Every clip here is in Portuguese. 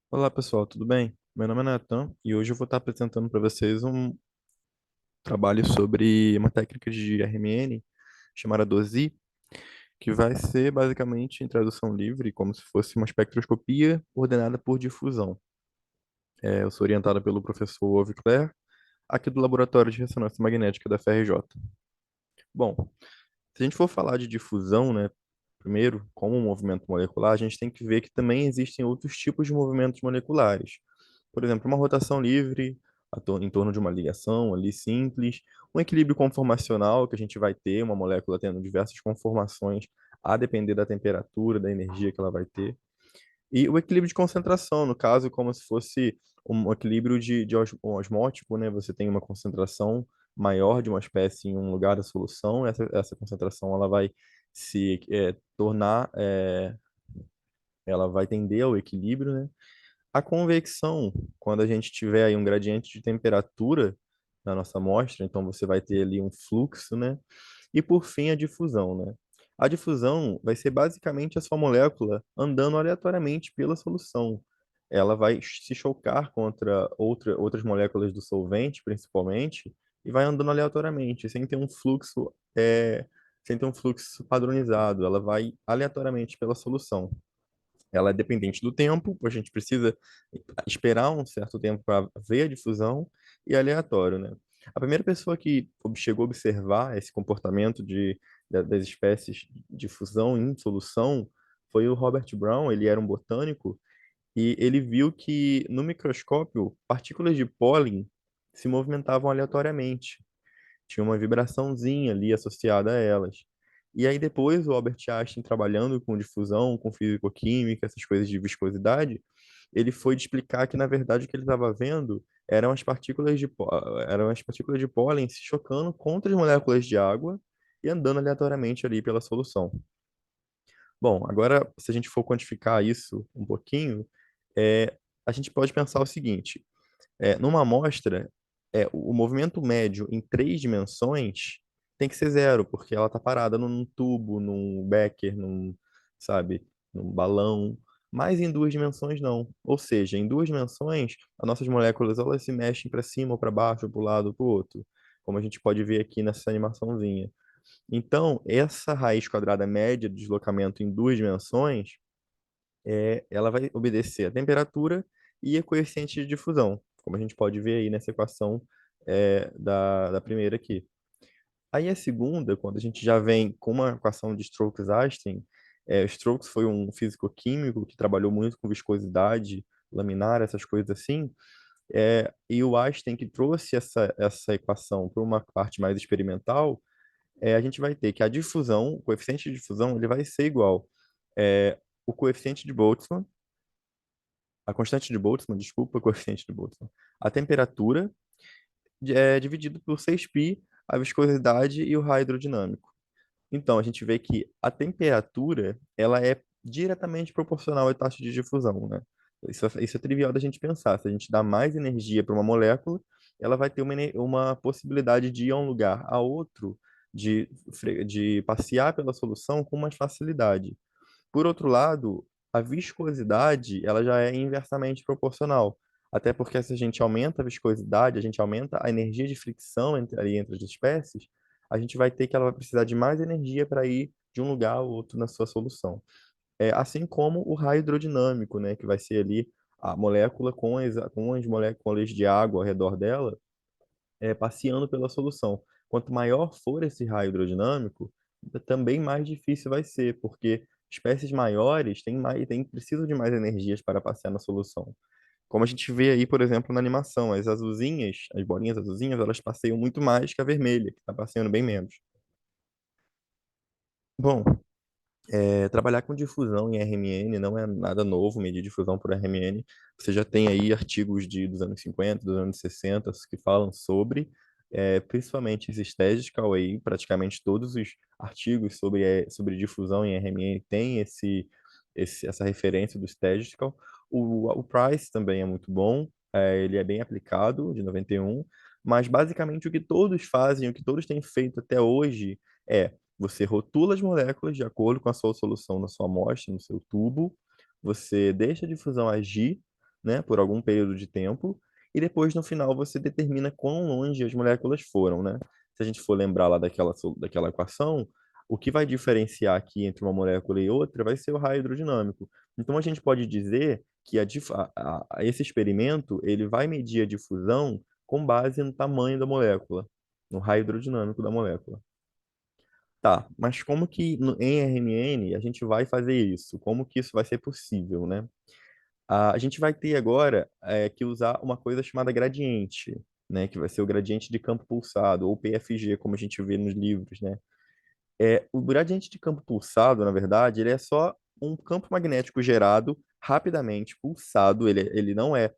Olá pessoal, tudo bem? Meu nome é Nathan e hoje eu vou estar apresentando para vocês um trabalho sobre uma técnica de RMN chamada DOSI, que vai ser basicamente, em tradução livre, como se fosse uma espectroscopia ordenada por difusão. Eu sou orientado pelo professor Ove Cler, aqui do Laboratório de Ressonância Magnética da FRJ. Bom, se a gente for falar de difusão, né, primeiro, como um movimento molecular, a gente tem que ver que também existem outros tipos de movimentos moleculares. Por exemplo, uma rotação livre em torno de uma ligação ali simples, um equilíbrio conformacional que a gente vai ter, uma molécula tendo diversas conformações a depender da temperatura, da energia que ela vai ter. E o equilíbrio de concentração, no caso, como se fosse um equilíbrio um osmótico, né? Você tem uma concentração maior de uma espécie em um lugar da solução, essa concentração ela vai se tornar, ela vai tender ao equilíbrio, né? A convecção, quando a gente tiver aí um gradiente de temperatura na nossa amostra, então você vai ter ali um fluxo, né? E por fim, a difusão, né? A difusão vai ser basicamente a sua molécula andando aleatoriamente pela solução. Ela vai se chocar contra outras moléculas do solvente, principalmente, e vai andando aleatoriamente, sem ter um fluxo padronizado. Ela vai aleatoriamente pela solução. Ela é dependente do tempo, a gente precisa esperar um certo tempo para ver a difusão, e é aleatório, né? A primeira pessoa que chegou a observar esse comportamento das espécies de fusão em solução foi o Robert Brown. Ele era um botânico e ele viu que no microscópio partículas de pólen se movimentavam aleatoriamente, tinha uma vibraçãozinha ali associada a elas. E aí depois o Albert Einstein, trabalhando com difusão, com físico-química, essas coisas de viscosidade, ele foi de explicar que na verdade o que ele estava vendo eram as partículas de pólen se chocando contra as moléculas de água e andando aleatoriamente ali pela solução. Bom, agora se a gente for quantificar isso um pouquinho, a gente pode pensar o seguinte: numa amostra, o movimento médio em três dimensões tem que ser zero, porque ela está parada num tubo, num becker, sabe, num balão. Mas em duas dimensões não. Ou seja, em duas dimensões, as nossas moléculas elas se mexem para cima ou para baixo, para o lado ou para o outro, como a gente pode ver aqui nessa animaçãozinha. Então, essa raiz quadrada média do deslocamento em duas dimensões, ela vai obedecer a temperatura e a coeficiente de difusão, como a gente pode ver aí nessa equação da primeira aqui. Aí a segunda, quando a gente já vem com uma equação de Stokes-Einstein, Stokes foi um físico-químico que trabalhou muito com viscosidade laminar, essas coisas assim, e o Einstein que trouxe essa equação para uma parte mais experimental, a gente vai ter que a difusão, o coeficiente de difusão, ele vai ser igual o coeficiente de Boltzmann, a constante de Boltzmann, desculpa, o coeficiente de Boltzmann, a temperatura dividido por 6π, a viscosidade e o raio hidrodinâmico. Então, a gente vê que a temperatura, ela é diretamente proporcional à taxa de difusão, né? Isso é trivial da gente pensar. Se a gente dá mais energia para uma molécula, ela vai ter uma possibilidade de ir a um lugar a outro, de passear pela solução com mais facilidade. Por outro lado, a viscosidade, ela já é inversamente proporcional. Até porque se a gente aumenta a viscosidade, a gente aumenta a energia de fricção entre as espécies, a gente vai ter que ela vai precisar de mais energia para ir de um lugar ao outro na sua solução. Assim como o raio hidrodinâmico, né, que vai ser ali a molécula com as moléculas de água ao redor dela, passeando pela solução. Quanto maior for esse raio hidrodinâmico, também mais difícil vai ser, porque espécies maiores precisam de mais energias para passear na solução. Como a gente vê aí, por exemplo, na animação, as azulzinhas, as bolinhas azulzinhas, elas passeiam muito mais que a vermelha, que está passeando bem menos. Bom, trabalhar com difusão em RMN não é nada novo, medir difusão por RMN. Você já tem aí artigos dos anos 50, dos anos 60 que falam sobre, principalmente esses statistical aí, praticamente todos os artigos sobre difusão em RMN têm essa referência do statistical. O Price também é muito bom, ele é bem aplicado, de 91, mas basicamente o que todos fazem, o que todos têm feito até hoje você rotula as moléculas de acordo com a sua solução na sua amostra, no seu tubo, você deixa a difusão agir, né, por algum período de tempo, e depois no final você determina quão longe as moléculas foram, né? Se a gente for lembrar lá daquela equação, o que vai diferenciar aqui entre uma molécula e outra vai ser o raio hidrodinâmico. Então a gente pode dizer que esse experimento ele vai medir a difusão com base no tamanho da molécula, no raio hidrodinâmico da molécula. Tá, mas como que em RNN a gente vai fazer isso? Como que isso vai ser possível, né? A gente vai ter agora que usar uma coisa chamada gradiente, né? Que vai ser o gradiente de campo pulsado, ou PFG, como a gente vê nos livros, né? O gradiente de campo pulsado, na verdade, ele é só um campo magnético gerado rapidamente, pulsado. Ele não é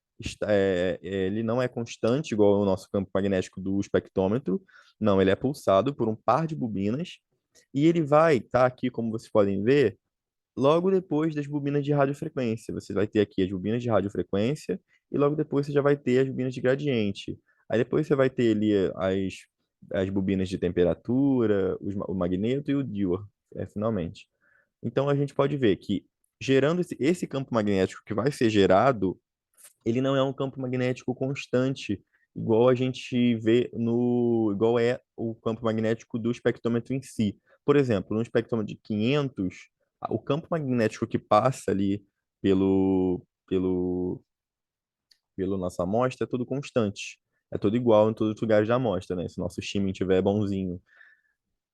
constante igual o nosso campo magnético do espectrômetro. Não, ele é pulsado por um par de bobinas e ele vai estar aqui, como vocês podem ver, logo depois das bobinas de radiofrequência. Você vai ter aqui as bobinas de radiofrequência e logo depois você já vai ter as bobinas de gradiente. Aí depois você vai ter ali as bobinas de temperatura, o magneto e o Dewar, finalmente. Então a gente pode ver que gerando esse campo magnético que vai ser gerado, ele não é um campo magnético constante, igual a gente vê igual é o campo magnético do espectrômetro em si. Por exemplo, no espectrômetro de 500, o campo magnético que passa ali pelo, pelo, pela nossa amostra é todo constante. É todo igual em todos os lugares da amostra, né? Se o nosso shimmy estiver bonzinho.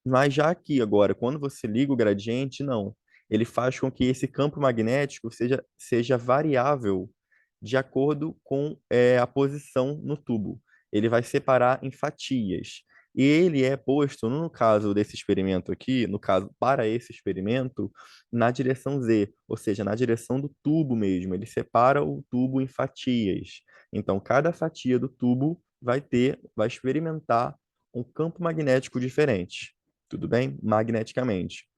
Mas já aqui agora, quando você liga o gradiente, não. Ele faz com que esse campo magnético seja variável de acordo com a posição no tubo. Ele vai separar em fatias. E ele é posto, no caso desse experimento aqui, no caso para esse experimento, na direção Z, ou seja, na direção do tubo mesmo. Ele separa o tubo em fatias. Então, cada fatia do tubo vai experimentar um campo magnético diferente. Tudo bem? Magneticamente.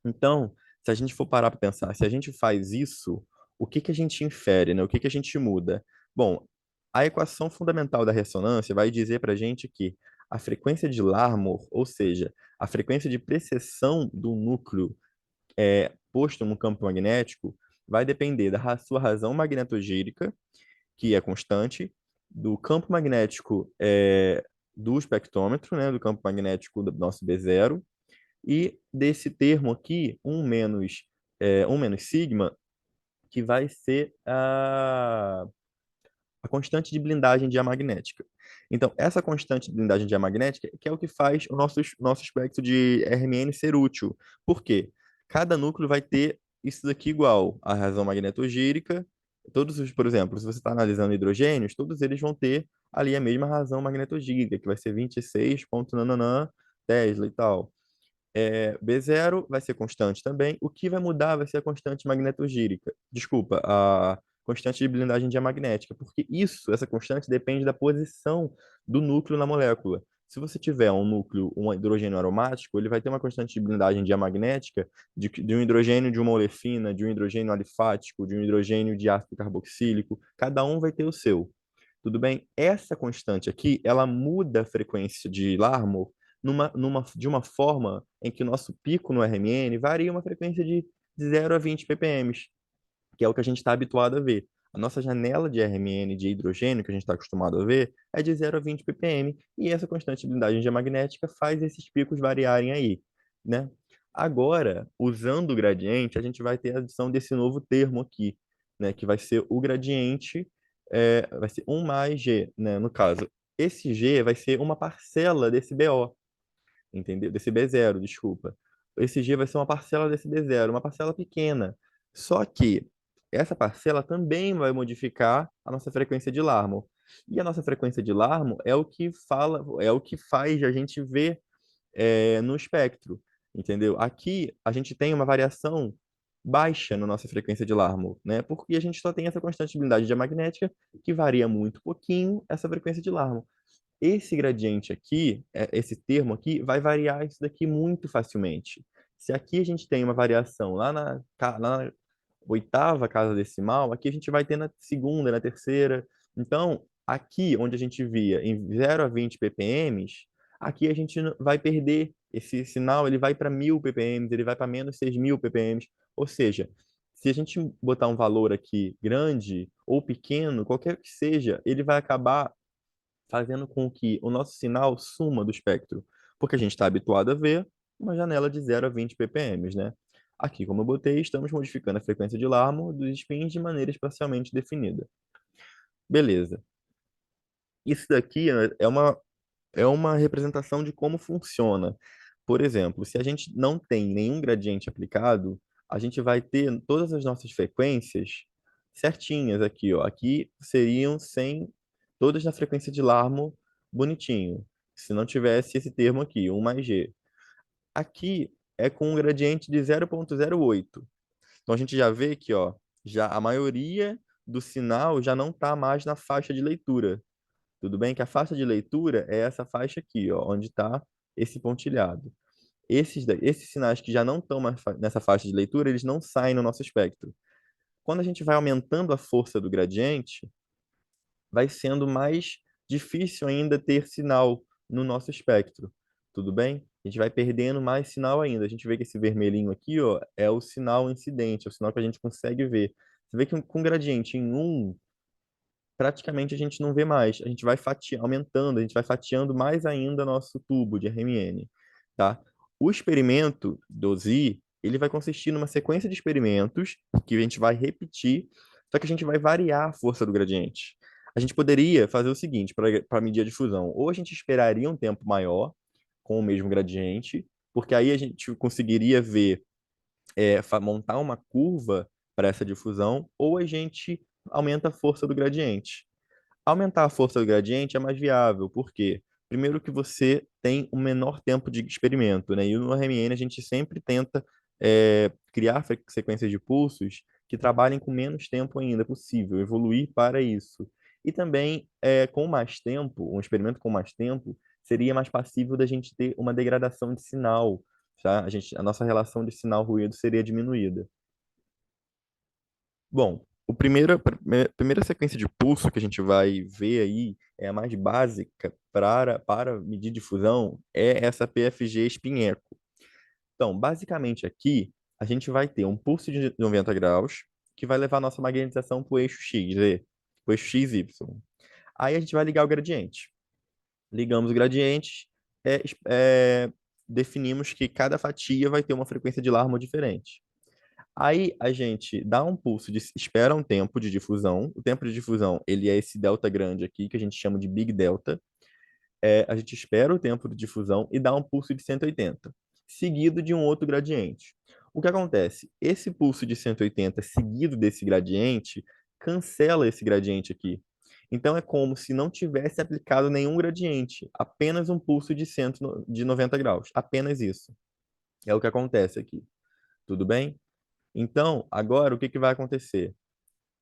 Então, se a gente for parar para pensar, se a gente faz isso, o que que a gente infere, né? O que que a gente muda? Bom, a equação fundamental da ressonância vai dizer para a gente que a frequência de Larmor, ou seja, a frequência de precessão do núcleo posto no campo magnético, vai depender da sua razão magnetogírica, que é constante, do campo magnético do espectrômetro, né, do campo magnético do nosso B0, e desse termo aqui, um menos sigma, que vai ser a constante de blindagem diamagnética. Então, essa constante de blindagem diamagnética que é o que faz o nosso espectro de RMN ser útil. Por quê? Cada núcleo vai ter isso daqui igual, a razão magnetogírica. Por exemplo, se você está analisando hidrogênios, todos eles vão ter ali a mesma razão magnetogírica, que vai ser 26 ponto nananã Tesla e tal. B0 vai ser constante também. O que vai mudar vai ser a constante magnetogírica. Desculpa, a constante de blindagem diamagnética, porque essa constante depende da posição do núcleo na molécula. Se você tiver um hidrogênio aromático, ele vai ter uma constante de blindagem diamagnética de um hidrogênio de uma olefina, de um hidrogênio alifático, de um hidrogênio de ácido carboxílico. Cada um vai ter o seu. Tudo bem? Essa constante aqui, ela muda a frequência de Larmor de uma forma em que o nosso pico no RMN varia uma frequência de 0 a 20 ppm, que é o que a gente está habituado a ver. A nossa janela de RMN de hidrogênio, que a gente está acostumado a ver, é de 0 a 20 ppm, e essa constante de blindagem diamagnética faz esses picos variarem aí, né? Agora, usando o gradiente, a gente vai ter a adição desse novo termo aqui, né? Que vai ser o gradiente, vai ser 1 mais G, né? No caso, esse G vai ser uma parcela desse BO, entendeu? Desse B0, desculpa. Esse G vai ser uma parcela desse B0, uma parcela pequena. Só que essa parcela também vai modificar a nossa frequência de Larmor. E a nossa frequência de Larmor é o que faz a gente ver no espectro, entendeu? Aqui a gente tem uma variação baixa na nossa frequência de Larmor, né? Porque a gente só tem essa constante de blindagem diamagnética que varia muito pouquinho essa frequência de Larmor. Esse gradiente aqui, esse termo aqui, vai variar isso daqui muito facilmente. Se aqui a gente tem uma variação lá na oitava casa decimal, aqui a gente vai ter na segunda, na terceira. Então, aqui onde a gente via em 0 a 20 ppm, aqui a gente vai perder esse sinal, ele vai para 1000 ppm, ele vai para menos 6000 ppm. Ou seja, Se a gente botar um valor aqui grande ou pequeno, qualquer que seja, ele vai acabar fazendo com que o nosso sinal suma do espectro, porque a gente está habituado a ver uma janela de 0 a 20 ppm, né? Aqui, como eu botei, estamos modificando a frequência de Larmor dos spins de maneira espacialmente definida. Beleza. Isso daqui é uma representação de como funciona. Por exemplo, se a gente não tem nenhum gradiente aplicado, a gente vai ter todas as nossas frequências certinhas aqui, ó. Aqui seriam sem todas na frequência de Larmor bonitinho. Se não tivesse esse termo aqui, 1 mais G. Aqui é com um gradiente de 0,08. Então a gente já vê que, ó, já a maioria do sinal já não está mais na faixa de leitura. Tudo bem? Que a faixa de leitura é essa faixa aqui, ó, onde está esse pontilhado. Esses sinais que já não estão mais nessa faixa de leitura, eles não saem no nosso espectro. Quando a gente vai aumentando a força do gradiente, vai sendo mais difícil ainda ter sinal no nosso espectro. Tudo bem? A gente vai perdendo mais sinal ainda. A gente vê que esse vermelhinho aqui, ó, é o sinal incidente, é o sinal que a gente consegue ver. Você vê que com gradiente em 1, praticamente a gente não vê mais. A gente vai aumentando, a gente vai fatiando mais ainda nosso tubo de RMN, tá? O experimento do Z, ele vai consistir numa sequência de experimentos que a gente vai repetir, só que a gente vai variar a força do gradiente. A gente poderia fazer o seguinte para medir a difusão, ou a gente esperaria um tempo maior com o mesmo gradiente, porque aí a gente conseguiria ver, montar uma curva para essa difusão, ou a gente aumenta a força do gradiente. Aumentar a força do gradiente é mais viável, por quê? Primeiro que você tem um menor tempo de experimento, né? E no RMN a gente sempre tenta criar sequências de pulsos que trabalhem com menos tempo ainda possível, evoluir para isso. E também, com mais tempo, um experimento com mais tempo, seria mais passível da gente ter uma degradação de sinal, tá? A nossa relação de sinal-ruído seria diminuída. Bom, a primeira sequência de pulso que a gente vai ver aí é a mais básica para medir difusão, é essa PFG espinheco. Então, basicamente aqui, a gente vai ter um pulso de 90 graus que vai levar a nossa magnetização para o eixo X, para o eixo XY. Aí a gente vai ligar o gradiente. Ligamos o gradiente, é, é, definimos que cada fatia vai ter uma frequência de Larmor diferente. Aí a gente dá um pulso, espera um tempo de difusão. O tempo de difusão, ele é esse delta grande aqui, que a gente chama de Big Delta. A gente espera o tempo de difusão e dá um pulso de 180, seguido de um outro gradiente. O que acontece? Esse pulso de 180 seguido desse gradiente cancela esse gradiente aqui. Então é como se não tivesse aplicado nenhum gradiente, apenas um pulso de 90 graus. Apenas isso. É o que acontece aqui. Tudo bem? Então, agora o que que vai acontecer?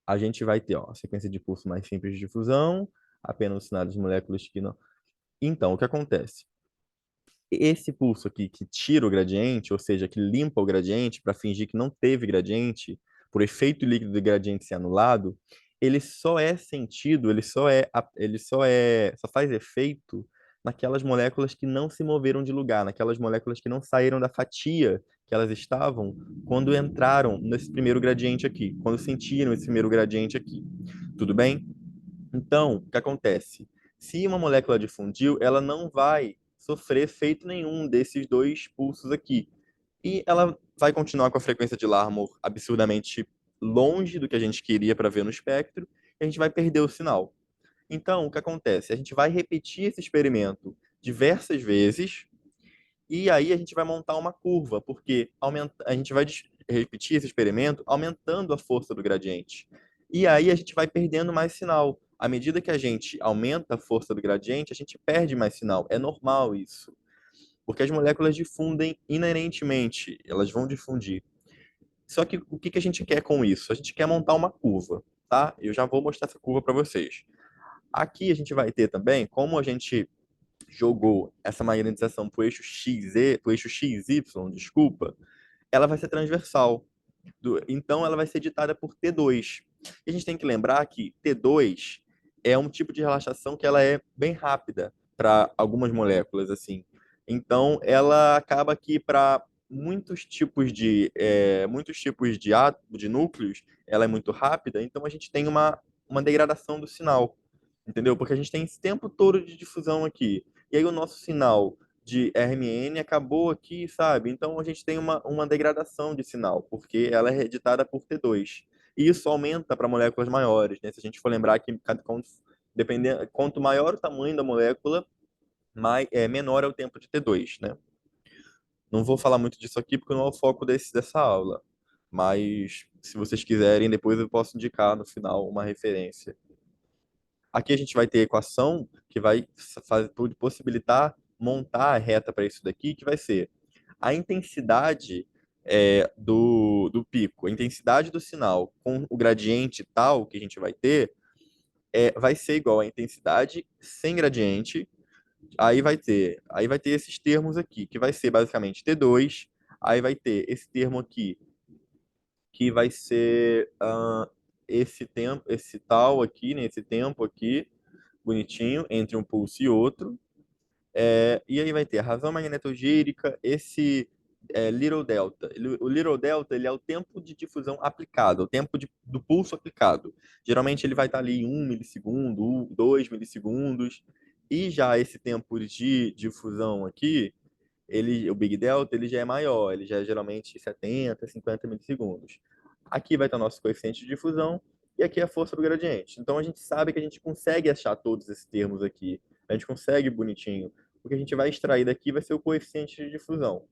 A gente vai ter, ó, a sequência de pulso mais simples de difusão, apenas sinais de moléculas que não. Então, o que acontece? Esse pulso aqui que tira o gradiente, ou seja, que limpa o gradiente para fingir que não teve gradiente, por efeito líquido do gradiente ser anulado, ele só é sentido, só faz efeito naquelas moléculas que não se moveram de lugar, naquelas moléculas que não saíram da fatia que elas estavam quando entraram nesse primeiro gradiente aqui, quando sentiram esse primeiro gradiente aqui. Tudo bem? Então, o que acontece? Se uma molécula difundiu, ela não vai sofrer efeito nenhum desses dois pulsos aqui. E ela vai continuar com a frequência de Larmor absurdamente longe do que a gente queria para ver no espectro, e a gente vai perder o sinal. Então, o que acontece? A gente vai repetir esse experimento diversas vezes, e aí a gente vai montar uma curva, porque a gente vai repetir esse experimento aumentando a força do gradiente. E aí a gente vai perdendo mais sinal. À medida que a gente aumenta a força do gradiente, a gente perde mais sinal. É normal isso. Porque as moléculas difundem inerentemente, elas vão difundir. Só que o que que a gente quer com isso? A gente quer montar uma curva, tá? Eu já vou mostrar essa curva para vocês. Aqui a gente vai ter também, como a gente jogou essa magnetização para o eixo XZ, pro eixo XY, desculpa, ela vai ser transversal. Então, ela vai ser ditada por T2. E a gente tem que lembrar que T2 é um tipo de relaxação que ela é bem rápida para algumas moléculas, assim. Então, ela acaba que para muitos tipos de núcleos, ela é muito rápida, então a gente tem uma degradação do sinal, entendeu? Porque a gente tem esse tempo todo de difusão aqui. E aí o nosso sinal de RMN acabou aqui, sabe? Então a gente tem uma degradação de sinal, porque ela é editada por T2. E isso aumenta para moléculas maiores, né? Se a gente for lembrar que dependendo, quanto maior o tamanho da molécula, menor é o tempo de T2, né? Não vou falar muito disso aqui porque não é o foco dessa aula. Mas, se vocês quiserem, depois eu posso indicar no final uma referência. Aqui a gente vai ter a equação que vai possibilitar montar a reta para isso daqui, que vai ser a intensidade do pico, a intensidade do sinal com o gradiente tal que a gente vai ter, vai ser igual à intensidade sem gradiente. Aí vai ter esses termos aqui, que vai ser basicamente T2. Aí vai ter esse termo aqui, que vai ser esse tempo, esse tal aqui, né, esse tempo aqui, bonitinho, entre um pulso e outro. E aí vai ter a razão magnetogírica, esse little delta. O little delta, ele é o tempo de difusão aplicado, o tempo do pulso aplicado. Geralmente ele vai estar ali em 1 milissegundo, 2 milissegundos. E já esse tempo de difusão aqui, o Big Delta, ele já é maior, ele já é geralmente 70, 50 milissegundos. Aqui vai estar nosso coeficiente de difusão e aqui é a força do gradiente. Então a gente sabe que a gente consegue achar todos esses termos aqui. A gente consegue bonitinho. O que a gente vai extrair daqui vai ser o coeficiente de difusão.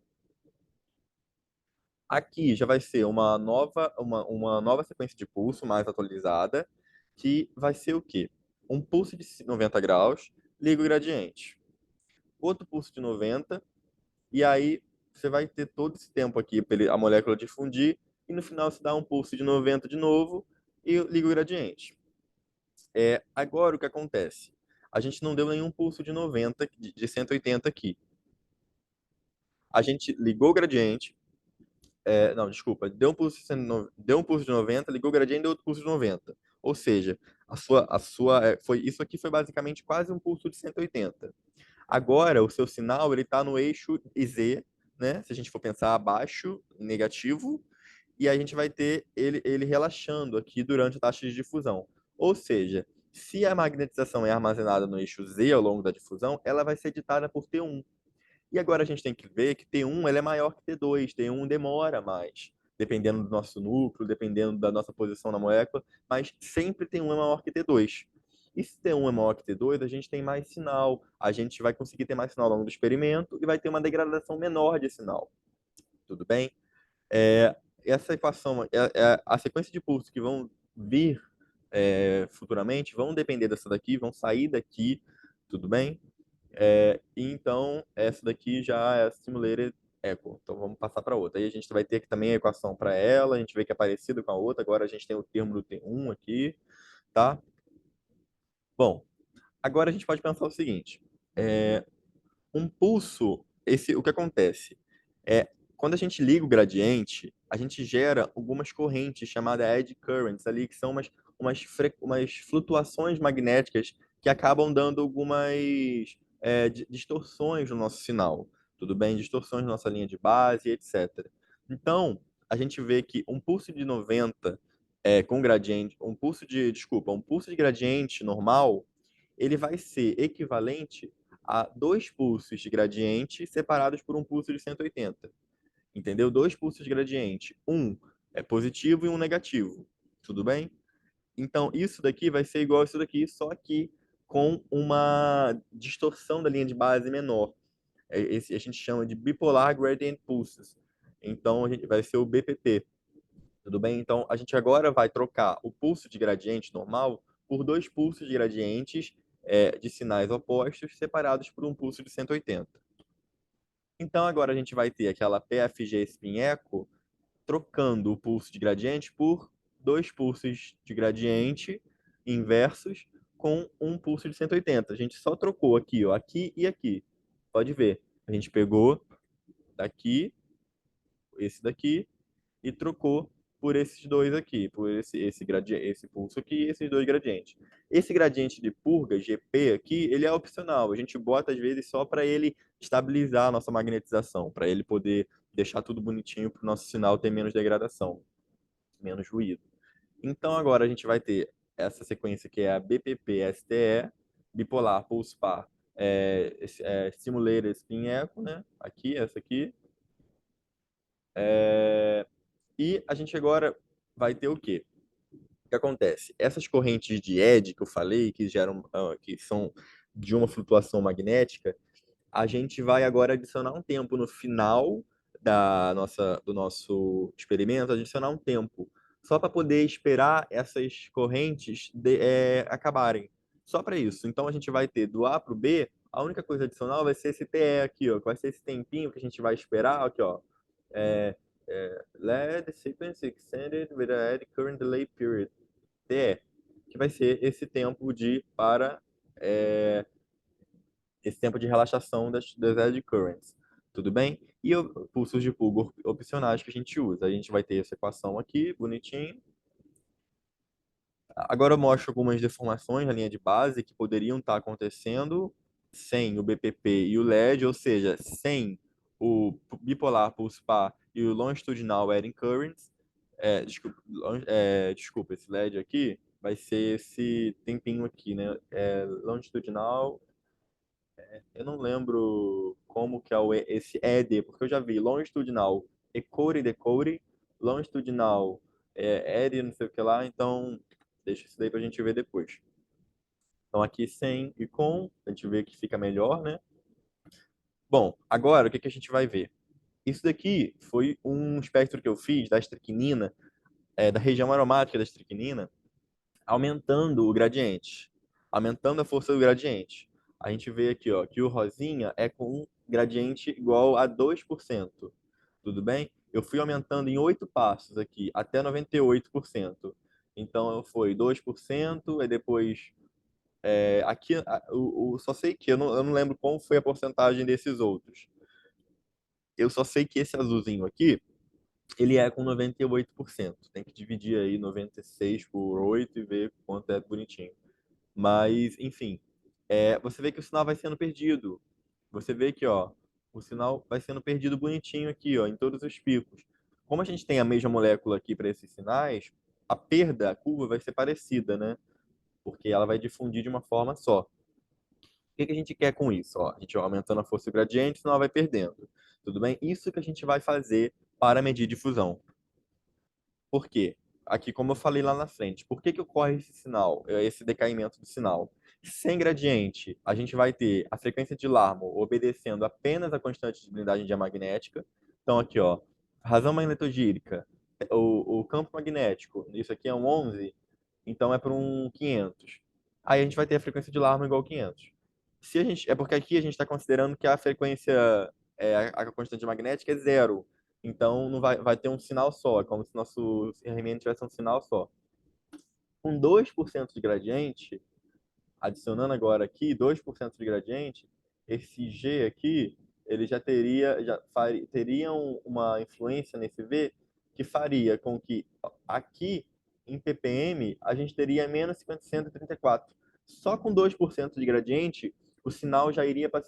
Aqui já vai ser uma nova sequência de pulso mais atualizada, que vai ser o quê? Um pulso de 90 graus, liga o gradiente. Outro pulso de 90, e aí você vai ter todo esse tempo aqui para a molécula difundir, e no final você dá um pulso de 90 de novo e liga o gradiente. Agora o que acontece? A gente não deu nenhum pulso de 90, de 180 aqui. A gente ligou o gradiente, não, desculpa, deu um pulso de 90, ligou o gradiente e deu outro pulso de 90. Ou seja, isso aqui foi basicamente quase um pulso de 180. Agora, o seu sinal ele está no eixo Z, né? Se a gente for pensar abaixo, negativo, e a gente vai ter ele relaxando aqui durante a taxa de difusão. Ou seja, se a magnetização é armazenada no eixo Z ao longo da difusão, ela vai ser ditada por T1. E agora a gente tem que ver que T1 ele é maior que T2, T1 demora mais, dependendo do nosso núcleo, dependendo da nossa posição na molécula, mas sempre T1 é maior que T2. E se T1 é maior que T2, a gente tem mais sinal, a gente vai conseguir ter mais sinal ao longo do experimento e vai ter uma degradação menor de sinal. Tudo bem? É, essa equação, a sequência de pulsos que vão vir futuramente vão depender dessa daqui, vão sair daqui, tudo bem? E então, essa daqui já é a simulated echo. Então, vamos passar para outra. Aí a gente vai ter aqui também a equação para ela, a gente vê que é parecido com a outra. Agora a gente tem o termo do T1 aqui, tá? Bom, agora a gente pode pensar o seguinte. Um pulso, o que acontece? Quando a gente liga o gradiente, a gente gera algumas correntes chamadas eddy currents ali, que são umas flutuações magnéticas que acabam dando algumas distorções no nosso sinal, tudo bem? Distorções na nossa linha de base, etc. Então, a gente vê que um pulso de 90 com gradiente, um pulso de gradiente normal, ele vai ser equivalente a dois pulsos de gradiente separados por um pulso de 180. Entendeu? Dois pulsos de gradiente. Um é positivo e um negativo. Tudo bem? Então, isso daqui vai ser igual a isso daqui, só que com uma distorção da linha de base menor. A gente chama de Bipolar Gradient Pulses. Então, vai ser o BPP. Tudo bem? Então, a gente agora vai trocar o pulso de gradiente normal por dois pulsos de gradientes de sinais opostos separados por um pulso de 180. Então, agora a gente vai ter aquela PFG spin echo trocando o pulso de gradiente por dois pulsos de gradiente inversos com um pulso de 180. A gente só trocou aqui, ó, aqui e aqui. Pode ver. A gente pegou daqui, esse daqui, e trocou por esses dois aqui, por esse pulso aqui e esses dois gradientes. Esse gradiente de purga, GP aqui, ele é opcional. A gente bota às vezes só para ele estabilizar a nossa magnetização, para ele poder deixar tudo bonitinho para o nosso sinal ter menos degradação, menos ruído. Então agora a gente vai ter essa sequência que é a BPP-STE, bipolar pulse par, simulator spin echo, né? Aqui, essa aqui. E a gente agora vai ter o quê? O que acontece? Essas correntes de ED que eu falei, que geram, que são de uma flutuação magnética, a gente vai agora adicionar um tempo no final do nosso experimento, adicionar um tempo, só para poder esperar essas correntes acabarem. Só para isso. Então a gente vai ter do A para o B, a única coisa adicional vai ser esse TE aqui, ó, que vai ser esse tempinho que a gente vai esperar, aqui, ó. É, LED sequence extended with a eddy current delay period, TE, que vai ser esse tempo é, esse tempo de relaxação das eddy currents, tudo bem? E pulsos de pulgo opcionais que a gente usa. A gente vai ter essa equação aqui, bonitinho. Agora eu mostro algumas deformações na linha de base que poderiam estar acontecendo sem o BPP e o LED, ou seja, sem o bipolar pulse par e o longitudinal eddy currents. Desculpa, esse LED aqui vai ser esse tempinho aqui, né? Longitudinal, eu não lembro como que é esse ED, porque eu já vi longitudinal encode decode, longitudinal ED, não sei o que lá, então deixa isso daí pra gente ver depois. Então aqui sem e com, a gente vê que fica melhor, né? Bom, agora o que que a gente vai ver? Isso daqui foi um espectro que eu fiz da estricnina, da região aromática da estricnina, aumentando o gradiente, aumentando a força do gradiente. A gente vê aqui, ó, que o rosinha é com um gradiente igual a 2%. Tudo bem? Eu fui aumentando em 8 passos aqui, até 98%. Então, foi 2%, e depois... aqui, só sei que eu não lembro qual foi a porcentagem desses outros. Eu só sei que esse azulzinho aqui, ele é com 98%. Tem que dividir aí 96 por 8 e ver quanto é bonitinho. Mas, enfim, você vê que o sinal vai sendo perdido. Você vê que, ó, o sinal vai sendo perdido bonitinho aqui, ó, em todos os picos. Como a gente tem a mesma molécula aqui para esses sinais, a perda, a curva vai ser parecida, né? Porque ela vai difundir de uma forma só. O que que a gente quer com isso? Ó, a gente vai aumentando a força do gradiente, o sinal vai perdendo. Tudo bem? Isso que a gente vai fazer para medir difusão. Por quê? Aqui, como eu falei lá na frente, por que que ocorre esse sinal, esse decaimento do sinal? Sem gradiente, a gente vai ter a frequência de Larmor obedecendo apenas a constante de blindagem diamagnética. Então, aqui, ó, razão magnetogírica, o campo magnético, isso aqui é um 11, então é para um 500. Aí a gente vai ter a frequência de Larmor igual a 500. É porque aqui a gente está considerando que a frequência, a constante magnética é zero. Então não vai ter um sinal só, é como se nosso RMN tivesse um sinal só. Com 2% de gradiente, adicionando agora aqui 2% de gradiente, esse G aqui, ele teria uma influência nesse V que faria com que aqui em ppm a gente teria menos 50-134. Só com 2% de gradiente, o sinal já iria para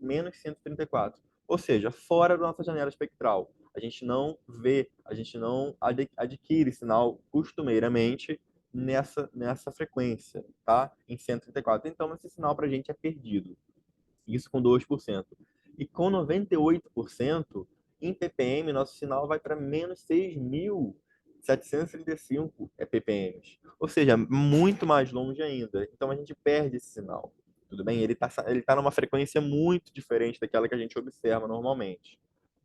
menos 134. Ou seja, fora da nossa janela espectral. A gente não vê, a gente não adquire sinal costumeiramente nessa frequência, tá? Em 134. Então, esse sinal para a gente é perdido. Isso com 2%. E com 98%, em ppm, nosso sinal vai para menos 6.735 ppm. Ou seja, muito mais longe ainda. Então, a gente perde esse sinal. Tudo bem? Ele tá numa frequência muito diferente daquela que a gente observa normalmente.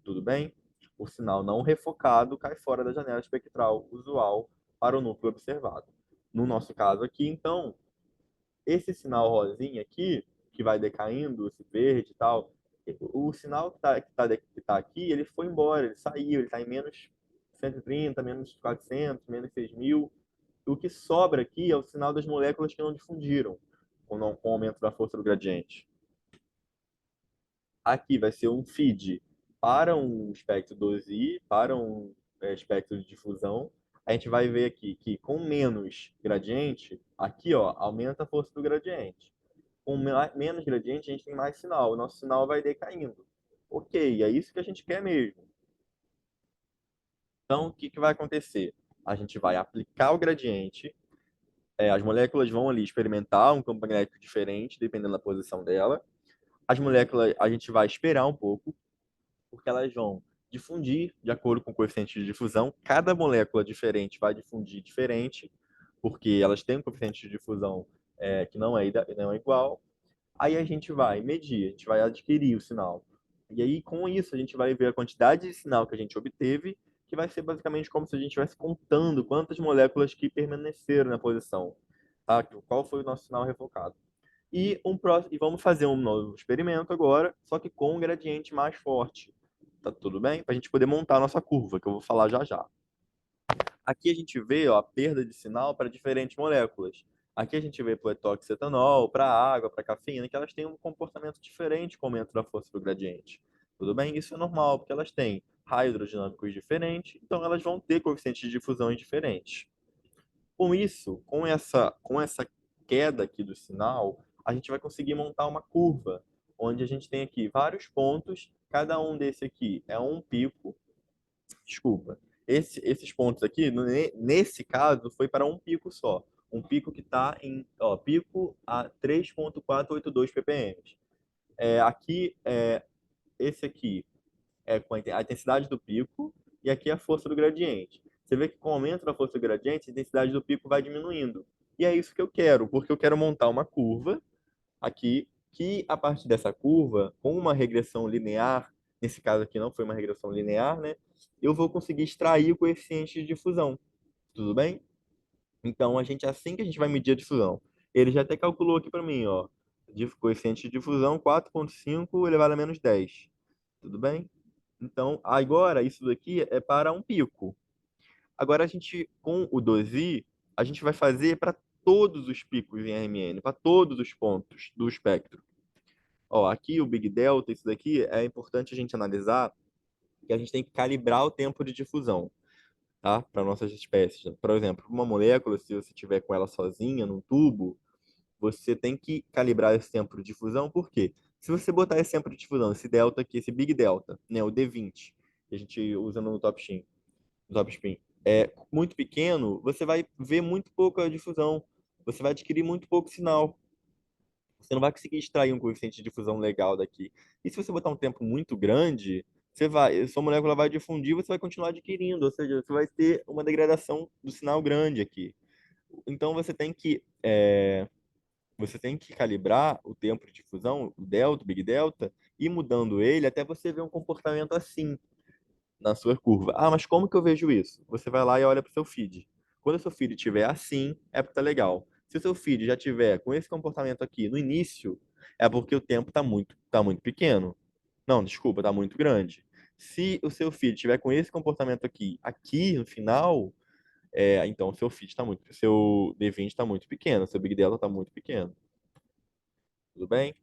Tudo bem? O sinal não refocado cai fora da janela espectral usual para o núcleo observado. No nosso caso aqui, então, esse sinal rosinha aqui, que vai decaindo, esse verde e tal, o sinal que tá aqui, ele foi embora, ele saiu, ele está em menos 130, menos 400, menos 6.000. O que sobra aqui é o sinal das moléculas que não difundiram com o aumento da força do gradiente. Aqui vai ser um feed para um espectro 12i, para um espectro de difusão. A gente vai ver aqui que com menos gradiente, aqui ó, aumenta a força do gradiente. Com menos gradiente, a gente tem mais sinal. O nosso sinal vai decaindo. Ok, é isso que a gente quer mesmo. Então, o que que vai acontecer? A gente vai aplicar o gradiente, as moléculas vão ali experimentar um campo magnético diferente, dependendo da posição dela. As moléculas, a gente vai esperar um pouco, porque elas vão difundir de acordo com o coeficiente de difusão. Cada molécula diferente vai difundir diferente, porque elas têm um coeficiente de difusão que não é igual. Aí a gente vai medir, a gente vai adquirir o sinal. E aí, com isso, a gente vai ver a quantidade de sinal que a gente obteve, que vai ser basicamente como se a gente estivesse contando quantas moléculas que permaneceram na posição, tá? Qual foi o nosso sinal revocado. E vamos fazer um novo experimento agora, só que com um gradiente mais forte. Tá tudo bem? Para a gente poder montar a nossa curva, que eu vou falar já já. Aqui a gente vê, ó, a perda de sinal para diferentes moléculas. Aqui a gente vê para o etoxetanol, para a água, para a cafeína, que elas têm um comportamento diferente com o aumento da força do gradiente. Tudo bem? Isso é normal, porque elas têm raios hidrodinâmicos diferentes, então elas vão ter coeficientes de difusão diferentes. Com isso, com essa queda aqui do sinal, a gente vai conseguir montar uma curva, onde a gente tem aqui vários pontos, cada um desse aqui é um pico, desculpa, esses pontos aqui, nesse caso, foi para um pico só. Um pico que está em, ó, pico a 3.482 ppm. Aqui, esse aqui é com a intensidade do pico e aqui é a força do gradiente. Você vê que com o aumento da força do gradiente, a intensidade do pico vai diminuindo. E é isso que eu quero, porque eu quero montar uma curva aqui, que a partir dessa curva, com uma regressão linear, nesse caso aqui não foi uma regressão linear, né? Eu vou conseguir extrair o coeficiente de difusão. Tudo bem? Então, assim que a gente vai medir a difusão, ele já até calculou aqui para mim, ó, de coeficiente de difusão 4,5 elevado a menos 10. Tudo bem? Então, agora isso daqui é para um pico. Agora com o 2i, a gente vai fazer para todos os picos em RMN, para todos os pontos do espectro. Ó, aqui o Big Delta, isso daqui é importante a gente analisar, que a gente tem que calibrar o tempo de difusão, tá? Para nossas espécies. Por exemplo, uma molécula, se você tiver com ela sozinha num tubo, você tem que calibrar esse tempo de difusão, por quê? Se você botar esse tempo de difusão, esse delta aqui, esse Big Delta, né, o D20, que a gente usa no top spin, é muito pequeno, você vai ver muito pouca difusão, você vai adquirir muito pouco sinal. Você não vai conseguir extrair um coeficiente de difusão legal daqui. E se você botar um tempo muito grande, sua molécula vai difundir, você vai continuar adquirindo, ou seja, você vai ter uma degradação do sinal grande aqui. Então você tem que calibrar o tempo de difusão, o delta, o big delta, e mudando ele até você ver um comportamento assim na sua curva. Ah, mas como que eu vejo isso? Você vai lá e olha para o seu feed. Quando o seu feed estiver assim, é porque tá legal. Se o seu feed já tiver com esse comportamento aqui no início, é porque o tempo tá muito pequeno. Não, desculpa, tá muito grande. Se o seu feed tiver com esse comportamento aqui no final, então seu D20 está muito pequeno, seu Big Delta está muito pequeno. Tudo bem?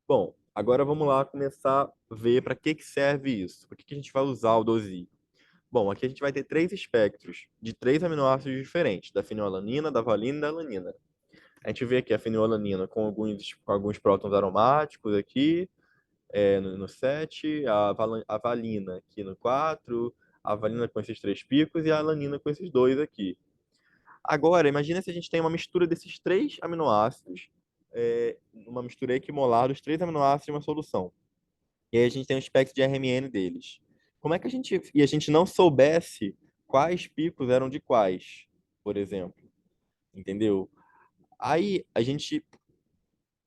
Bom, agora vamos lá começar a ver para que serve isso. Para que a gente vai usar o 12i? Bom, aqui a gente vai ter três espectros de três aminoácidos diferentes, da fenilalanina, da valina e da alanina. A gente vê aqui a fenilalanina com alguns prótons aromáticos aqui, no 7, a valina aqui no 4, a valina com esses três picos e a alanina com esses dois aqui. Agora, imagina se a gente tem uma mistura desses três aminoácidos, uma mistura equimolar dos três aminoácidos em uma solução. E aí a gente tem um espectro de RMN deles. Como é que a gente não soubesse quais picos eram de quais, por exemplo, entendeu? Aí a gente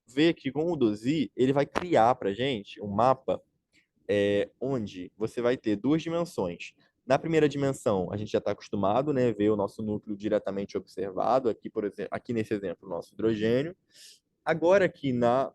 vê que com o Dozi, ele vai criar para gente um mapa onde você vai ter duas dimensões. Na primeira dimensão, a gente já está acostumado, né, ver o nosso núcleo diretamente observado, aqui, por exemplo, aqui nesse exemplo, o nosso hidrogênio. Agora aqui na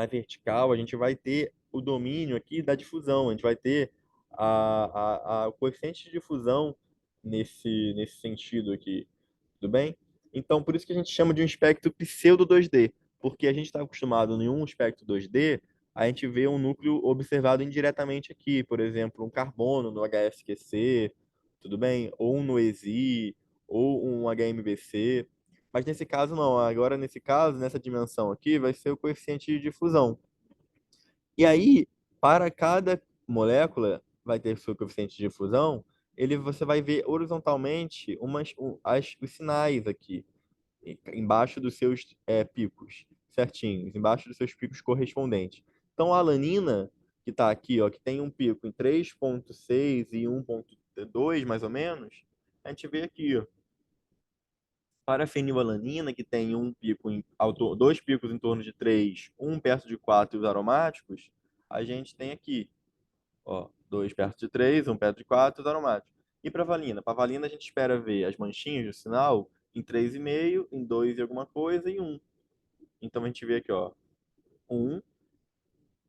vertical, a gente vai ter o domínio aqui da difusão, a gente vai ter o coeficiente de difusão nesse sentido aqui, tudo bem? Então, por isso que a gente chama de um espectro pseudo 2D, porque a gente está acostumado em um espectro 2D, a gente vê um núcleo observado indiretamente aqui, por exemplo, um carbono no HSQC, tudo bem? Ou um Noesi, ou um HMBC. Mas nesse caso não. Agora, nesse caso, nessa dimensão aqui, vai ser o coeficiente de difusão. E aí, para cada molécula, vai ter seu coeficiente de difusão, você vai ver horizontalmente os sinais aqui, embaixo dos seus picos, certinhos, embaixo dos seus picos correspondentes. Então, a alanina, que está aqui, ó, que tem um pico em 3,6 e 1,2, mais ou menos, a gente vê aqui, ó, para a fenilalanina, que tem dois picos em torno de 3, um perto de 4 e os aromáticos, a gente tem aqui, ó, dois perto de 3, um perto de 4 os aromáticos. E para a valina? Para a valina a gente espera ver as manchinhas do sinal em 3,5, em 2 e alguma coisa e um. Então a gente vê aqui, ó, um,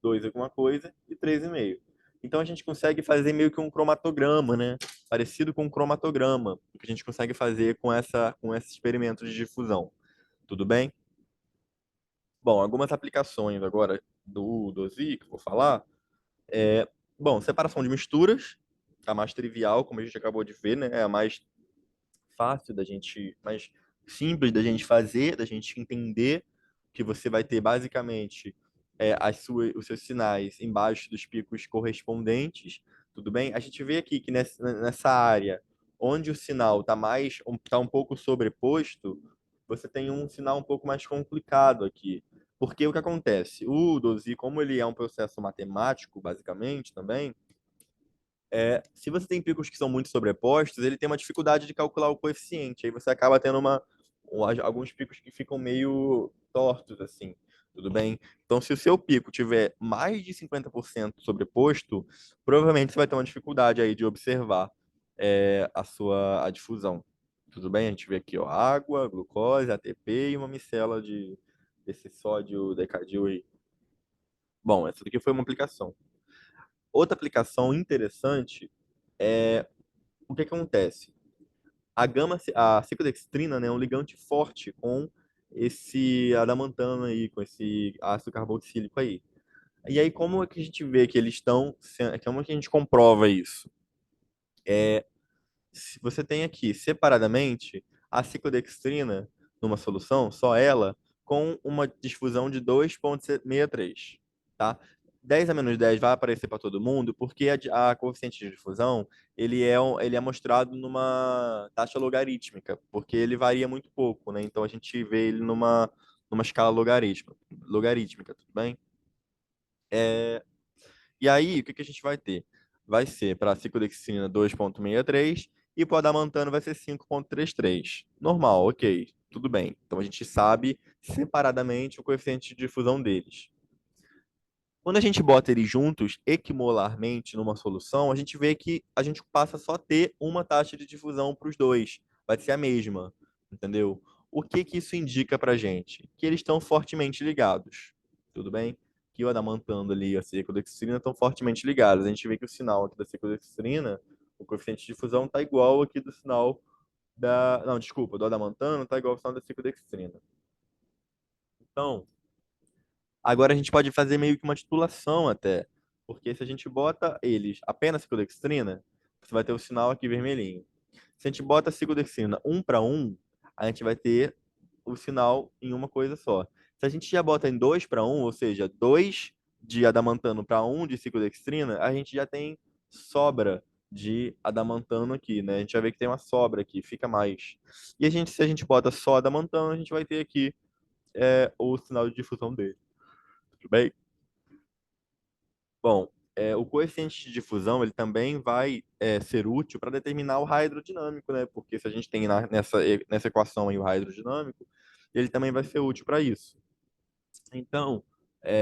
2 alguma coisa e 3,5. Então a gente consegue fazer meio que um cromatograma, né? Parecido com um cromatograma, que a gente consegue fazer com esse experimento de difusão. Tudo bem? Bom, algumas aplicações agora do ZI que eu vou falar é, bom, separação de misturas, a mais trivial, como a gente acabou de ver, né? É a mais fácil da gente, mais simples da gente fazer, da gente entender, que você vai ter basicamente os seus sinais embaixo dos picos correspondentes, tudo bem? A gente vê aqui que nessa área onde o sinal tá um pouco sobreposto, você tem um sinal um pouco mais complicado aqui. Porque o que acontece? O DOSI, como ele é um processo matemático, basicamente, também, se você tem picos que são muito sobrepostos, ele tem uma dificuldade de calcular o coeficiente. Aí você acaba tendo alguns picos que ficam meio tortos, assim. Tudo bem? Então, se o seu pico tiver mais de 50% sobreposto, provavelmente você vai ter uma dificuldade aí de observar a difusão. Tudo bem? A gente vê aqui, ó, água, glucose, ATP e uma micela desse sódio decadil aí. Bom, essa daqui foi uma aplicação. Outra aplicação interessante é o que acontece? A ciclodextrina, né, é um ligante forte com esse adamantano aí, com esse ácido carboxílico aí. E aí, como é que a gente vê que eles como é que a gente comprova isso? Se você tem aqui separadamente a ciclodextrina numa solução, só ela, com uma difusão de 2,63, tá? 10 a menos 10 vai aparecer para todo mundo, porque a coeficiente de difusão ele é mostrado numa taxa logarítmica, porque ele varia muito pouco, né? Então a gente vê ele numa escala logarítmica, tudo bem? E aí, o que que a gente vai ter? Vai ser para a ciclodextrina 2,63 e para o adamantano vai ser 5,33. Normal, ok, tudo bem. Então a gente sabe separadamente o coeficiente de difusão deles. Quando a gente bota eles juntos equimolarmente numa solução, a gente vê que a gente passa só a ter uma taxa de difusão para os dois. Vai ser a mesma, entendeu? O que que isso indica para gente? Que eles estão fortemente ligados, tudo bem? Que o adamantano ali e a ciclodextrina estão fortemente ligados. A gente vê que o sinal aqui da ciclodextrina, o coeficiente de difusão está igual aqui do sinal da... Não, desculpa, do adamantano está igual ao sinal da ciclodextrina. Então, agora a gente pode fazer meio que uma titulação até, porque se a gente bota eles apenas ciclodextrina, você vai ter o sinal aqui vermelhinho. Se a gente bota a ciclodextrina um para um, a gente vai ter o sinal em uma coisa só. Se a gente já bota em 2 para um, ou seja, 2 de adamantano para um de ciclodextrina, a gente já tem sobra de adamantano aqui, né? A gente vai ver que tem uma sobra aqui, fica mais. E se a gente bota só adamantano, a gente vai ter aqui o sinal de difusão dele. Tudo bem? Bom, o coeficiente de difusão ele também vai ser útil para determinar o raio hidrodinâmico, né? Porque se a gente tem nessa equação aí o raio hidrodinâmico, ele também vai ser útil para isso. Então,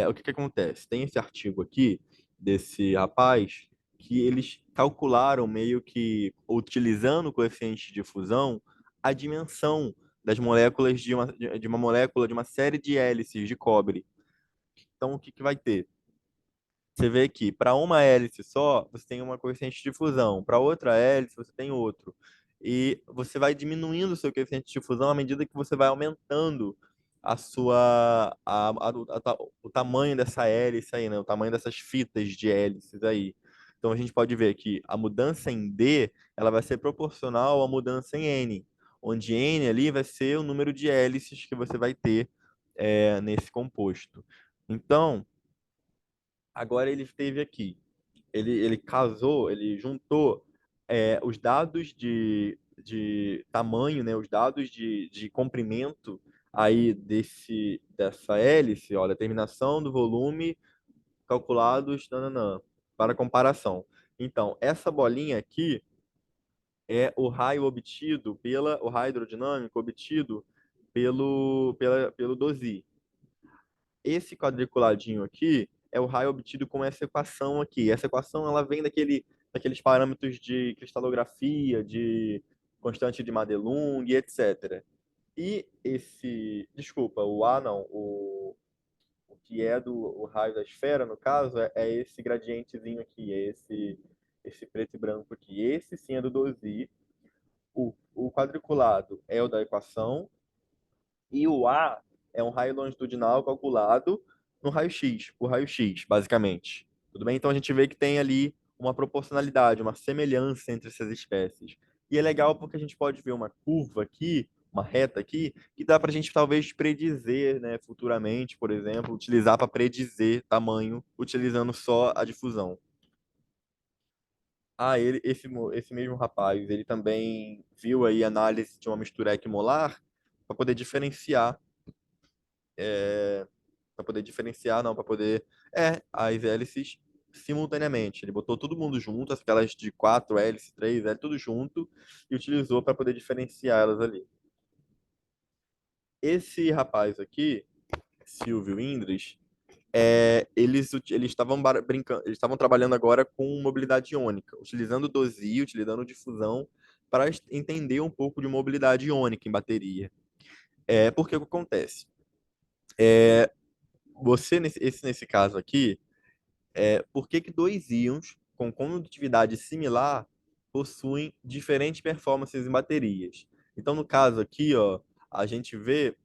o que que acontece? Tem esse artigo aqui desse rapaz que eles calcularam meio que utilizando o coeficiente de difusão a dimensão das moléculas de uma molécula de uma série de hélices de cobre. Então, o que que vai ter? Você vê que para uma hélice só, você tem uma coeficiente de difusão, para outra hélice, você tem outro. E você vai diminuindo o seu coeficiente de difusão à medida que você vai aumentando a sua o tamanho dessa hélice aí, né? O tamanho dessas fitas de hélices aí. Então a gente pode ver que a mudança em D, ela vai ser proporcional à mudança em N, onde N ali vai ser o número de hélices que você vai ter nesse composto. Então, agora ele esteve aqui. Ele juntou os dados de tamanho, né, os dados de comprimento aí dessa hélice, ó, determinação do volume calculados, nananã, para comparação. Então, essa bolinha aqui é o raio obtido o raio hidrodinâmico obtido pelo DOSI. Esse quadriculadinho aqui é o raio obtido com essa equação aqui. Essa equação ela vem daqueles parâmetros de cristalografia, de constante de Madelung, etc. E desculpa, o A não, o que é o raio da esfera, no caso, é esse gradientezinho aqui, é esse preto e branco aqui. Esse sim é do DOSI. O quadriculado é o da equação e o A é um raio longitudinal calculado no raio-x, por raio-x, basicamente. Tudo bem? Então a gente vê que tem ali uma proporcionalidade, uma semelhança entre essas espécies. E é legal porque a gente pode ver uma curva aqui, uma reta aqui, que dá para a gente talvez predizer, né, futuramente, por exemplo, utilizar para predizer tamanho, utilizando só a difusão. Ah, esse mesmo rapaz, ele também viu aí a análise de uma mistura equimolar para poder diferenciar para poder diferenciar, não, para poder as hélices simultaneamente. Ele botou todo mundo junto, aquelas de quatro hélices, três hélices, tudo junto e utilizou para poder diferenciar elas ali. Esse rapaz aqui, Silvio Indres, eles estavam brincando, eles estavam trabalhando agora com mobilidade iônica, utilizando DOSI, utilizando difusão para entender um pouco de mobilidade iônica em bateria. Porque o que acontece? Nesse caso aqui, por que que dois íons com condutividade similar possuem diferentes performances em baterias? Então, no caso aqui, ó, a gente vê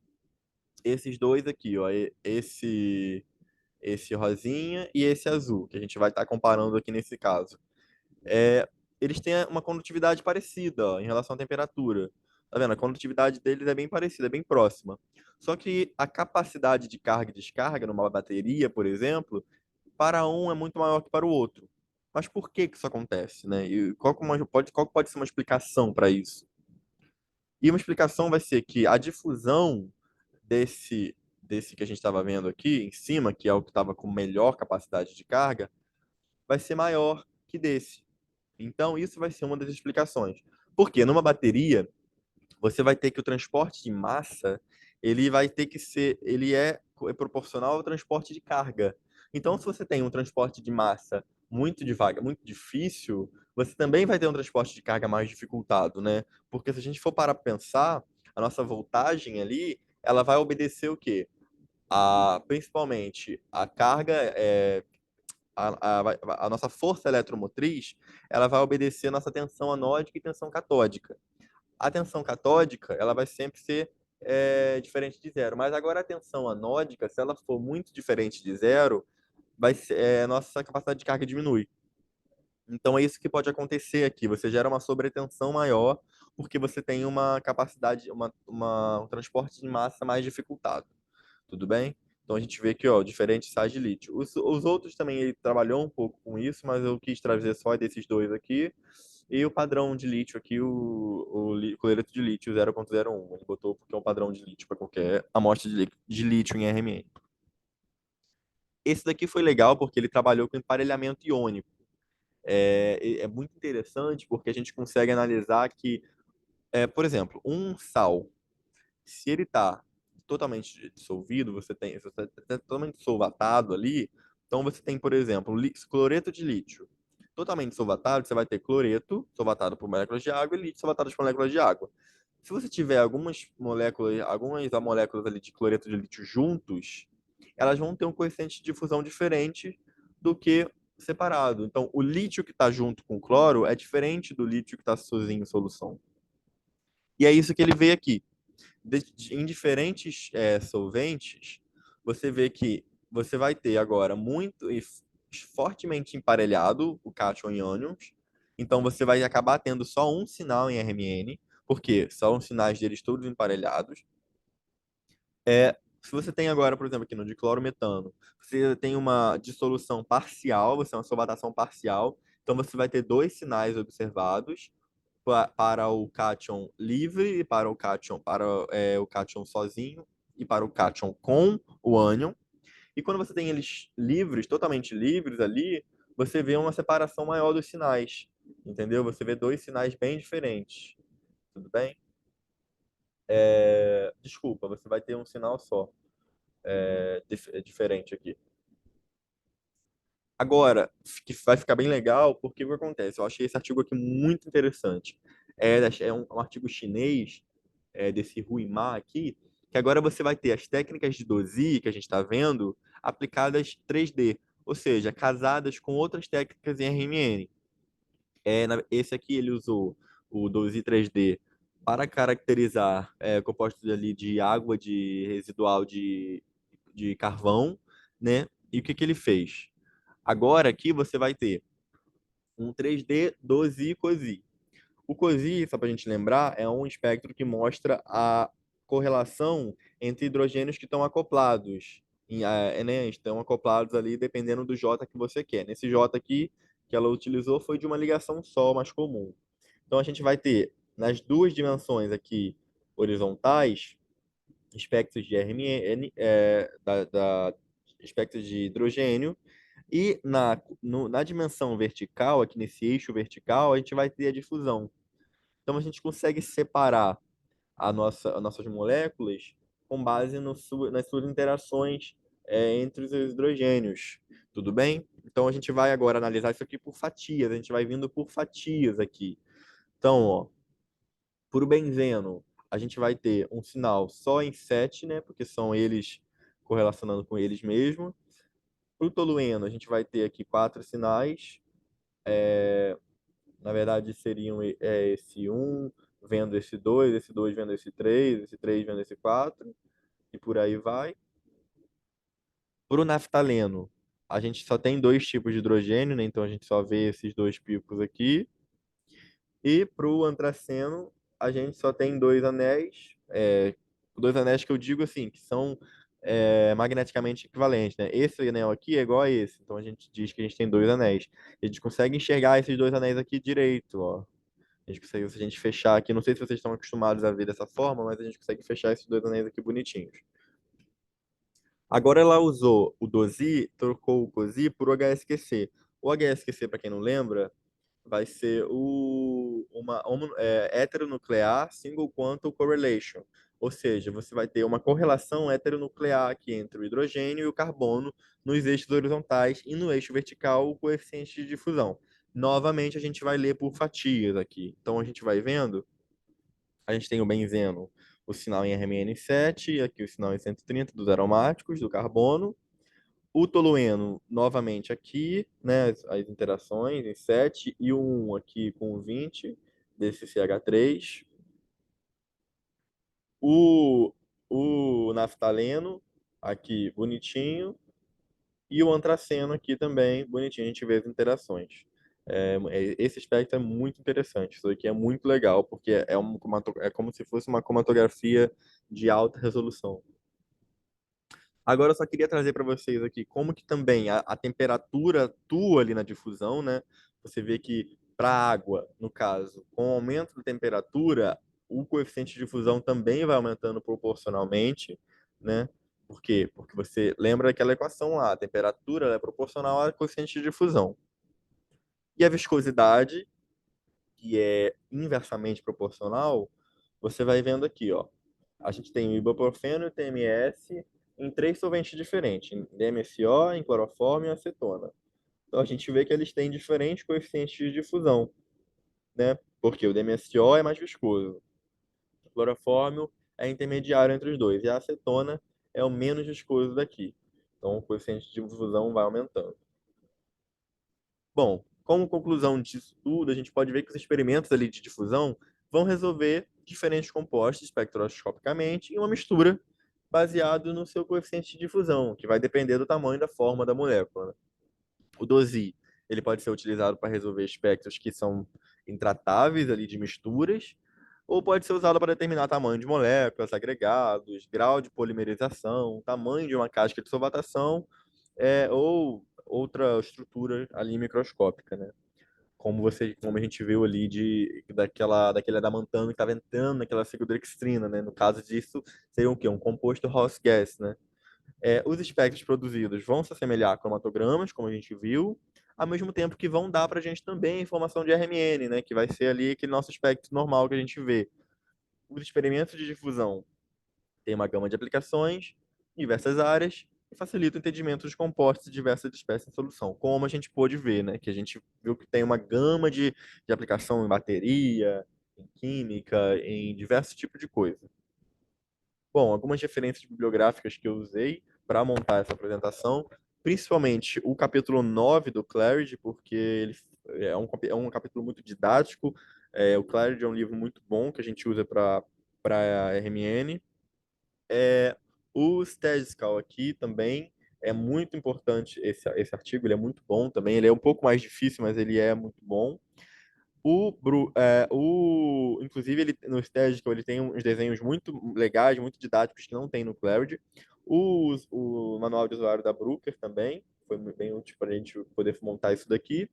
esses dois aqui, ó, esse rosinha e esse azul, que a gente vai estar comparando aqui nesse caso. É, eles têm uma condutividade parecida, ó, em relação à temperatura. Tá vendo? A condutividade deles é bem parecida, é bem próxima. Só que a capacidade de carga e descarga numa bateria, por exemplo, para um é muito maior que para o outro. Mas por que que isso acontece, né? E qual que pode ser uma explicação para isso? E uma explicação vai ser que a difusão desse que a gente estava vendo aqui em cima, que é o que estava com melhor capacidade de carga, vai ser maior que desse. Então, isso vai ser uma das explicações. Porque numa bateria, você vai ter que o transporte de massa, ele vai ter que ser, é proporcional ao transporte de carga. Então, se você tem um transporte de massa muito devagar, muito difícil, você também vai ter um transporte de carga mais dificultado, né? Porque se a gente for parar para pensar, a nossa voltagem ali, ela vai obedecer o quê? Principalmente a carga, a nossa força eletromotriz, ela vai obedecer a nossa tensão anódica e tensão catódica. A tensão catódica, ela vai sempre ser diferente de zero. Mas agora a tensão anódica, se ela for muito diferente de zero, nossa capacidade de carga diminui. Então é isso que pode acontecer aqui. Você gera uma sobretensão maior porque você tem uma capacidade, um transporte de massa mais dificultado. Tudo bem? Então a gente vê aqui, ó, diferentes sais de lítio. Os outros também ele trabalhou um pouco com isso, mas eu quis trazer só desses dois aqui. E o padrão de lítio aqui, cloreto de lítio 0,01. Ele botou porque é um padrão de lítio para qualquer amostra de lítio em RMN. Esse daqui foi legal porque ele trabalhou com emparelhamento iônico. É muito interessante porque a gente consegue analisar que, por exemplo, um sal, se ele está totalmente dissolvido, se você está totalmente solvatado ali, então você tem, por exemplo, cloreto de lítio. Totalmente solvatado, você vai ter cloreto solvatado por moléculas de água e lítio solvatado por moléculas de água. Se você tiver algumas moléculas ali de cloreto de lítio juntos, elas vão ter um coeficiente de difusão diferente do que separado. Então, o lítio que está junto com o cloro é diferente do lítio que está sozinho em solução. E é isso que ele vê aqui. Em diferentes solventes, você vê que você vai ter agora muito e fortemente emparelhado o cátion e ânions. Então você vai acabar tendo só um sinal em RMN, porque são sinais deles todos emparelhados. Se você tem agora, por exemplo, aqui no diclorometano, você tem uma dissolução parcial, você tem uma solvatação parcial. Então você vai ter dois sinais observados para o cátion livre e para o cátion sozinho e para o cátion com o ânion. E quando você tem eles livres, totalmente livres ali, você vê uma separação maior dos sinais, entendeu? Você vê dois sinais bem diferentes, tudo bem? Desculpa, você vai ter um sinal só, diferente aqui. Agora, que vai ficar bem legal, porque o que acontece? Eu achei esse artigo aqui muito interessante. É um artigo chinês, desse Rui Ma aqui, que agora você vai ter as técnicas de Dozi, que a gente está vendo, aplicadas 3D, ou seja, casadas com outras técnicas em RMN. Esse aqui ele usou o 2i 3D para caracterizar compostos ali de água de residual de carvão, né? E o que que ele fez? Agora aqui você vai ter um 3D 2i COSI. O COSI, só para a gente lembrar, é um espectro que mostra a correlação entre hidrogênios que estão acoplados, né? Estão acoplados ali dependendo do J que você quer. Nesse J aqui que ela utilizou foi de uma ligação só, mais comum. Então a gente vai ter nas duas dimensões aqui horizontais espectros de RMN, espectros de hidrogênio, e na dimensão vertical, aqui nesse eixo vertical, a gente vai ter a difusão. Então a gente consegue separar as nossas moléculas com base nas suas interações entre os hidrogênios. Tudo bem? Então a gente vai agora analisar isso aqui por fatias, a gente vai vindo por fatias aqui. Então, ó, para o benzeno, a gente vai ter um sinal só em 7, né? Porque são eles correlacionando com eles mesmos. Para o tolueno, a gente vai ter aqui quatro sinais. Na verdade, seriam esse um vendo esse 2 vendo esse 3 vendo esse 4 e por aí vai. Para o naftaleno, a gente só tem dois tipos de hidrogênio, né? Então a gente só vê esses dois picos aqui. E para o antraceno, a gente só tem dois anéis que eu digo assim, que são magneticamente equivalentes, né? Esse anel aqui é igual a esse, então a gente diz que a gente tem dois anéis. A gente consegue enxergar esses dois anéis aqui direito, ó. A gente consegue, se a gente fechar aqui, não sei se vocês estão acostumados a ver dessa forma, mas a gente consegue fechar esses dois anéis aqui bonitinhos. Agora ela usou o DOSI, trocou o COSI por o HSQC. O HSQC, para quem não lembra, vai ser heteronuclear single quantum correlation. Ou seja, você vai ter uma correlação heteronuclear aqui entre o hidrogênio e o carbono nos eixos horizontais e no eixo vertical o coeficiente de difusão. Novamente, a gente vai ler por fatias aqui. Então, a gente vai vendo, a gente tem o benzeno, o sinal em RMN7, aqui o sinal em 130 dos aromáticos, do carbono, o tolueno, novamente aqui, né, as interações em 7 e o 1 aqui com o 20 desse CH3. O, o naftaleno aqui bonitinho e o antraceno aqui também bonitinho. A gente vê as interações. Esse espectro é muito interessante. Isso aqui é muito legal porque é como se fosse uma cromatografia de alta resolução. Agora eu só queria trazer para vocês aqui como que também a temperatura atua ali na difusão, né? Você vê que para a água, no caso, com o aumento da temperatura, o coeficiente de difusão também vai aumentando proporcionalmente, né? Por quê? Porque você lembra daquela equação lá, a temperatura é proporcional ao coeficiente de difusão. E a viscosidade, que é inversamente proporcional, você vai vendo aqui, ó. A gente tem o ibuprofeno e o TMS em três solventes diferentes, em DMSO, em cloroformo e acetona. Então a gente vê que eles têm diferentes coeficientes de difusão, né? Porque o DMSO é mais viscoso, o clorofórmio é intermediário entre os dois e a acetona é o menos viscoso daqui. Então o coeficiente de difusão vai aumentando. Bom, como conclusão disso tudo, a gente pode ver que os experimentos ali de difusão vão resolver diferentes compostos espectroscopicamente em uma mistura baseado no seu coeficiente de difusão, que vai depender do tamanho e da forma da molécula, né? O DOSI, ele pode ser utilizado para resolver espectros que são intratáveis ali de misturas, ou pode ser usado para determinar tamanho de moléculas, agregados, grau de polimerização, tamanho de uma casca de solvatação, ou outra estrutura ali microscópica, né? como a gente viu ali daquele adamantano que estava entrando naquela pseudoextrina, né? No caso disso, seria o quê? Um composto Ross gas, né? Os espectros produzidos vão se assemelhar a cromatogramas, como a gente viu, ao mesmo tempo que vão dar para a gente também a informação de RMN, né? Que vai ser ali aquele nosso espectro normal que a gente vê. Os experimentos de difusão têm uma gama de aplicações em diversas áreas e facilita o entendimento dos compostos de diversas espécies em solução, como a gente pôde ver, né? Que a gente viu que tem uma gama de aplicação em bateria, em química, em diversos tipos de coisa. Bom, algumas referências bibliográficas que eu usei para montar essa apresentação, principalmente o capítulo 9 do Clarity, porque ele é um capítulo muito didático. O Clarity é um livro muito bom que a gente usa para RMN. O Statistical aqui também é muito importante, esse artigo, ele é muito bom também. Ele é um pouco mais difícil, mas ele é muito bom. Inclusive, ele, no Statistical, ele tem uns desenhos muito legais, muito didáticos que não tem no Clarity. O manual de usuário da Brooker também foi bem útil para a gente poder montar isso daqui.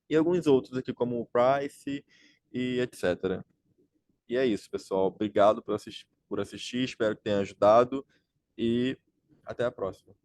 E alguns outros aqui, como o Price e etc. E é isso, pessoal. Obrigado por assistir. Espero que tenha ajudado e até a próxima.